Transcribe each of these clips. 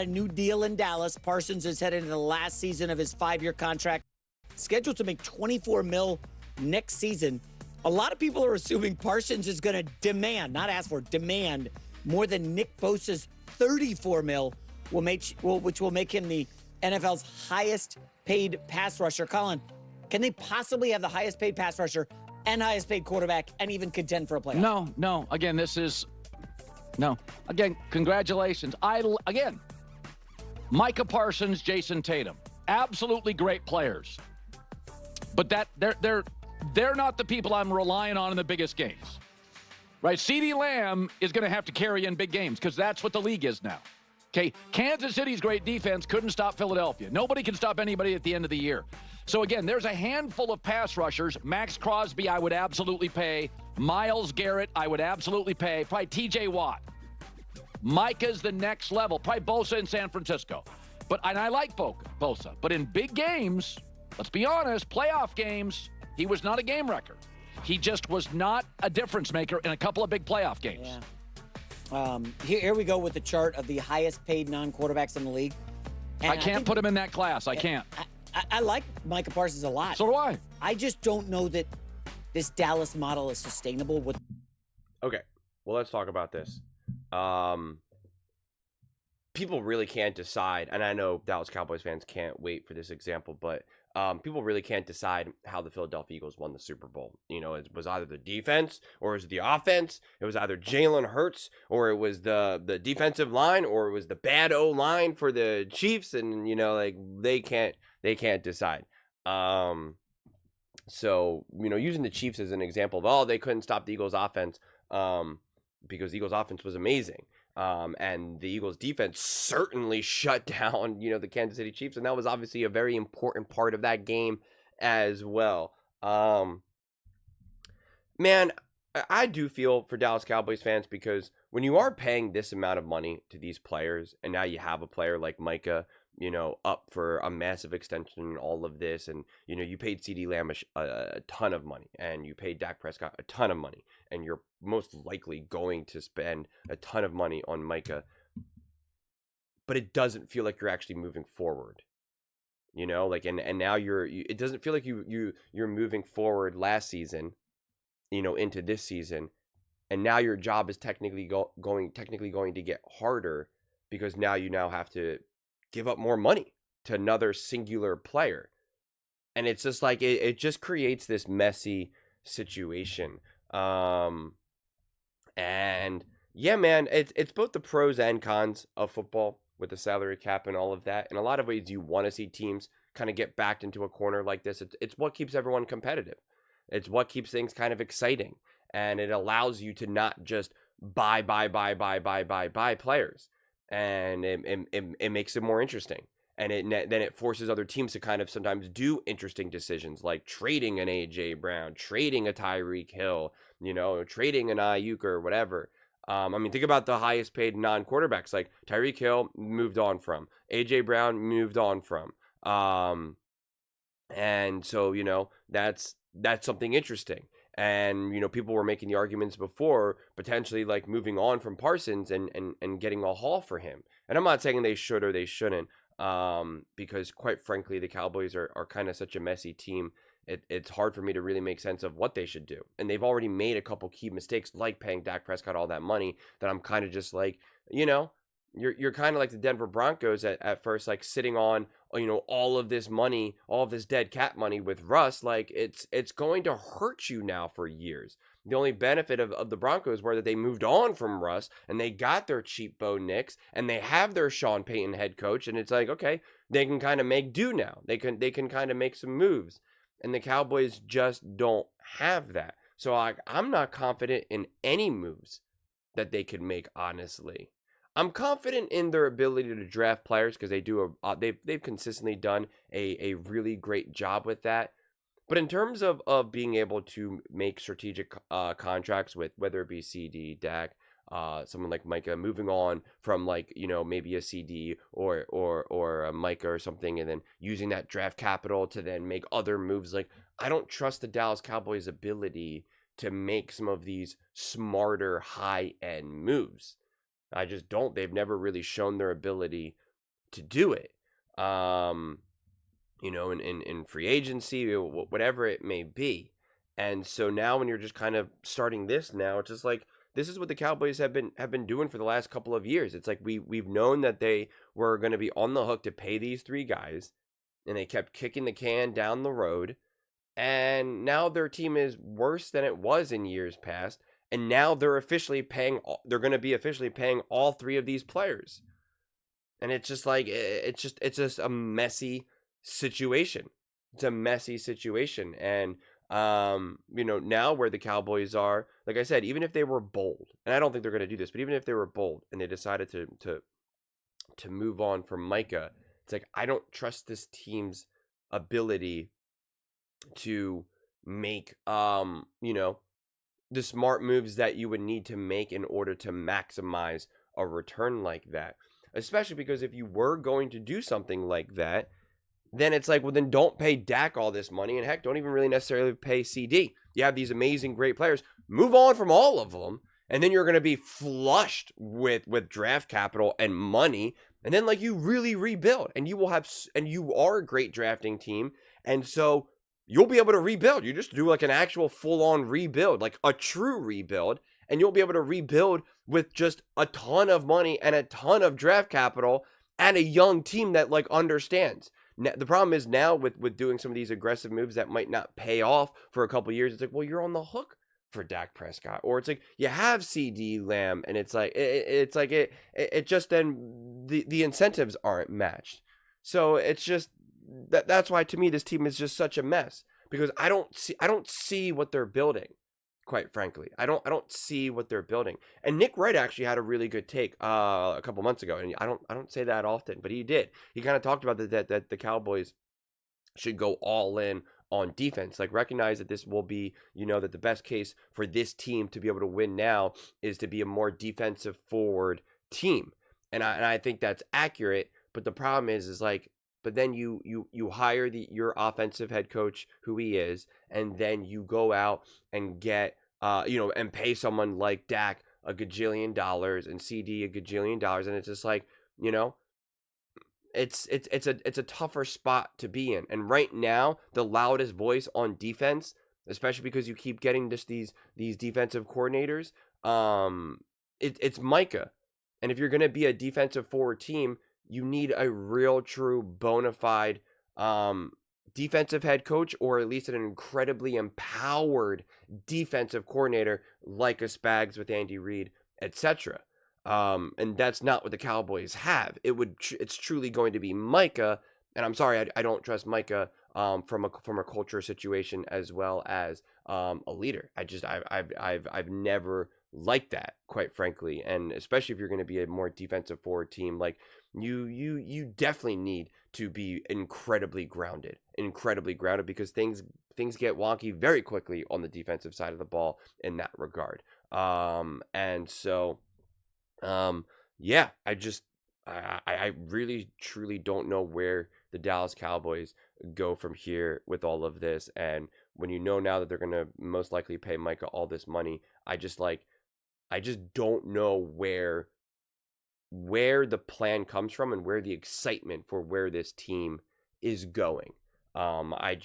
a new deal in Dallas. Parsons is headed into the last season of his 5-year contract, scheduled to make $24 million next season. A lot of people are assuming Parsons is going to demand, not ask for, demand more than Nick Bosa's $34 million, which will make him the NFL's highest paid pass rusher. Colin, can they possibly have the highest paid pass rusher and highest paid quarterback and even contend for a playoff? No. Again, Again, congratulations. Micah Parsons, Jason Tatum, absolutely great players. But they're not the people I'm relying on in the biggest games. Right? CeeDee Lamb is going to have to carry in big games because that's what the league is now. Okay, Kansas City's great defense couldn't stop Philadelphia. Nobody can stop anybody at the end of the year. So again, there's a handful of pass rushers. Max Crosby, I would absolutely pay. Myles Garrett, I would absolutely pay. Probably TJ Watt. Micah's the next level. Probably Bosa in San Francisco. And I like Bosa. But in big games, let's be honest, playoff games, he was not a game wrecker. He just was not a difference maker in a couple of big playoff games. Yeah. Here we go with the chart of the highest paid non-quarterbacks in the league. And I can't put him in that class. I can't. I like Micah Parsons a lot. So do I. I just don't know that this Dallas model is sustainable. Okay, well, let's talk about this. People really can't decide, and I know Dallas Cowboys fans can't wait for this example, but people really can't decide how the Philadelphia Eagles won the Super Bowl. You know, it was either the defense or it was the offense. It was either Jalen Hurts or it was the defensive line or it was the bad O-line for the Chiefs, and you know, like they can't decide. So, you know, using the Chiefs as an example of, they couldn't stop the Eagles offense because the Eagles offense was amazing. And the Eagles defense certainly shut down, you know, the Kansas City Chiefs. And that was obviously a very important part of that game as well. Man, I do feel for Dallas Cowboys fans because when you are paying this amount of money to these players, and now you have a player like Micah, you know, up for a massive extension and all of this, and, you know, you paid CeeDee Lamb a ton of money, and you paid Dak Prescott a ton of money, and you're most likely going to spend a ton of money on Micah, but it doesn't feel like you're actually moving forward, you know, like, and now it doesn't feel like you're moving forward last season, you know, into this season, and now your job is technically going to get harder because now you have to give up more money to another singular player. And it's just like, it just creates this messy situation. And yeah, man, it's both the pros and cons of football with the salary cap and all of that. In a lot of ways, you want to see teams kind of get backed into a corner like this. It's what keeps everyone competitive. It's what keeps things kind of exciting. And it allows you to not just buy players. And it makes it more interesting, and then it forces other teams to kind of sometimes do interesting decisions, like trading an AJ Brown, trading a Tyreek Hill, you know, trading an Ayuk or whatever. I mean, think about the highest paid non-quarterbacks, like Tyreek Hill moved on from, AJ Brown moved on from, and so, you know, that's something interesting. And, you know, people were making the arguments before potentially like moving on from Parsons and getting a haul for him. And I'm not saying they should or they shouldn't, because quite frankly, the Cowboys are kind of such a messy team. It's hard for me to really make sense of what they should do. And they've already made a couple key mistakes, like paying Dak Prescott all that money, that I'm kind of just like, you know, you're kind of like the Denver Broncos at first, like sitting on, you know, all of this money, all of this dead cat money with Russ. Like it's going to hurt you now for years. The only benefit of the Broncos were that they moved on from Russ and they got their cheap Bo Nix and they have their Sean Payton head coach. And it's like, okay, they can kind of make do now. They can kind of make some moves, and the Cowboys just don't have that. So I'm not confident in any moves that they could make, honestly. I'm confident in their ability to draft players because they've consistently done a really great job with that. But in terms of being able to make strategic contracts with, whether it be CD, Dak, someone like Micah, moving on from, like, you know, maybe a CD or a Micah or something, and then using that draft capital to then make other moves. Like, I don't trust the Dallas Cowboys' ability to make some of these smarter high-end moves. I just don't. They've never really shown their ability to do it. In free agency, whatever it may be. And so now when you're just kind of starting this now, it's just like, this is what the Cowboys have been doing for the last couple of years. It's like we've known that they were going to be on the hook to pay these three guys, and they kept kicking the can down the road. And now their team is worse than it was in years past. And now they're going to be officially paying all three of these players. And it's just like, it's just a messy situation. It's a messy situation. And, now where the Cowboys are, like I said, even if they were bold, and I don't think they're going to do this, but even if they were bold and they decided to move on from Micah, it's like, I don't trust this team's ability to make, the smart moves that you would need to make in order to maximize a return like that. Especially because if you were going to do something like that, then it's like, well, then don't pay Dak all this money. And heck, don't even really necessarily pay CD. You have these amazing, great players. Move on from all of them. And then you're going to be flushed with draft capital and money. And then like you really rebuild. And you are a great drafting team. And so you'll be able to rebuild. You just do like an actual full-on rebuild, like a true rebuild. And you'll be able to rebuild with just a ton of money and a ton of draft capital and a young team that like understands. Now, the problem is now with doing some of these aggressive moves that might not pay off for a couple of years. It's like, well, you're on the hook for Dak Prescott, or it's like you have CD Lamb, and it's like it just then the incentives aren't matched. So it's just that's why to me this team is just such a mess, because I don't see what they're building. Quite frankly, I don't see what they're building. And Nick Wright actually had a really good take a couple months ago, and I don't say that often, but he did. He kind of talked about that the Cowboys should go all in on defense. Like, recognize that this will be, that the best case for this team to be able to win now is to be a more defensive forward team. And I think that's accurate. But the problem is like, but then you hire your offensive head coach, who he is, and then you go out and get and pay someone like Dak a gajillion dollars and CD a gajillion dollars, and it's just like, it's a tougher spot to be in. And right now, the loudest voice on defense, especially because you keep getting just these defensive coordinators, it's Micah. And if you're going to be a defensive forward team, you need a real, true, bona fide defensive head coach, or at least an incredibly empowered defensive coordinator like a Spags with Andy Reid, etc. And that's not what the Cowboys have. It's truly going to be Micah, and I'm sorry, I don't trust Micah from a culture situation as well as a leader. I've never liked that, quite frankly, and especially if you're going to be a more defensive forward team, like you definitely need to be incredibly grounded, because things get wonky very quickly on the defensive side of the ball in that regard. And so, yeah, I really truly don't know where the Dallas Cowboys go from here with all of this. And when now that they're going to most likely pay Micah all this money, I just don't know where the plan comes from and where the excitement for where this team is going. I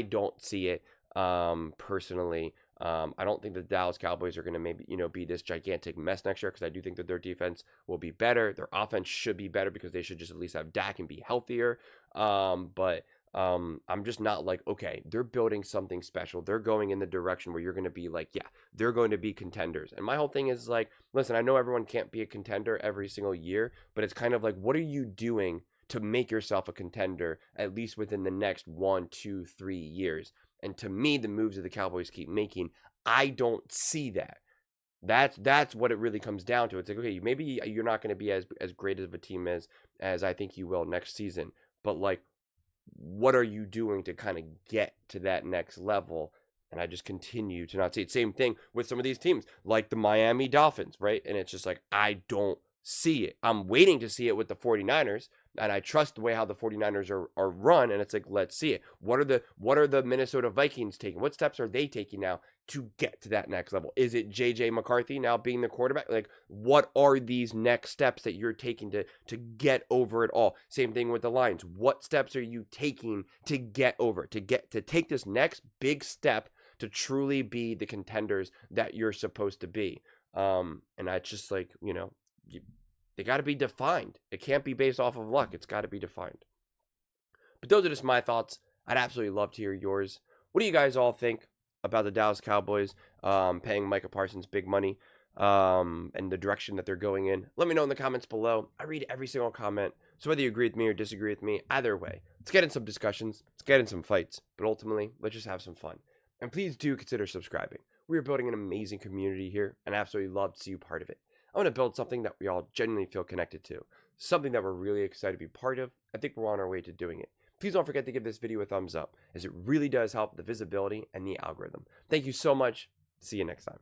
don't see it personally. I don't think the Dallas Cowboys are going to maybe, be this gigantic mess next year, because I do think that their defense will be better. Their offense should be better, because they should just at least have Dak and be healthier. But I'm just not like, okay, they're building something special. They're going in the direction where you're going to be like, yeah, they're going to be contenders. And my whole thing is like, listen, I know everyone can't be a contender every single year, but it's kind of like, what are you doing to make yourself a contender, at least within the next 1, 2, 3 years? And to me, the moves that the Cowboys keep making, I don't see that. That's what it really comes down to. It's like, okay, maybe you're not going to be as great of a team as I think you will next season, but like, what are you doing to kind of get to that next level? And I just continue to not see it. Same thing with some of these teams, like the Miami Dolphins, right? And it's just like, I don't see it. I'm waiting to see it with the 49ers, and I trust the way how the 49ers are run, and it's like, let's see it. What are the Minnesota Vikings taking? What steps are they taking now to get to that next level? Is it JJ McCarthy now being the quarterback? Like, what are these next steps that you're taking to get over it all? Same thing with the Lions. What steps are you taking to get over, to take this next big step to truly be the contenders that you're supposed to be? And I just like, they got to be defined. It can't be based off of luck. It's got to be defined. But those are just my thoughts. I'd absolutely love to hear yours. What do you guys all think about the Dallas Cowboys paying Micah Parsons big money and the direction that they're going in? Let me know in the comments below. I read every single comment. So whether you agree with me or disagree with me, either way, let's get in some discussions. Let's get in some fights. But ultimately, let's just have some fun. And please do consider subscribing. We are building an amazing community here, and I absolutely love to see you part of it. I want to build something that we all genuinely feel connected to, something that we're really excited to be part of. I think we're on our way to doing it. Please don't forget to give this video a thumbs up, as it really does help the visibility and the algorithm. Thank you so much. See you next time.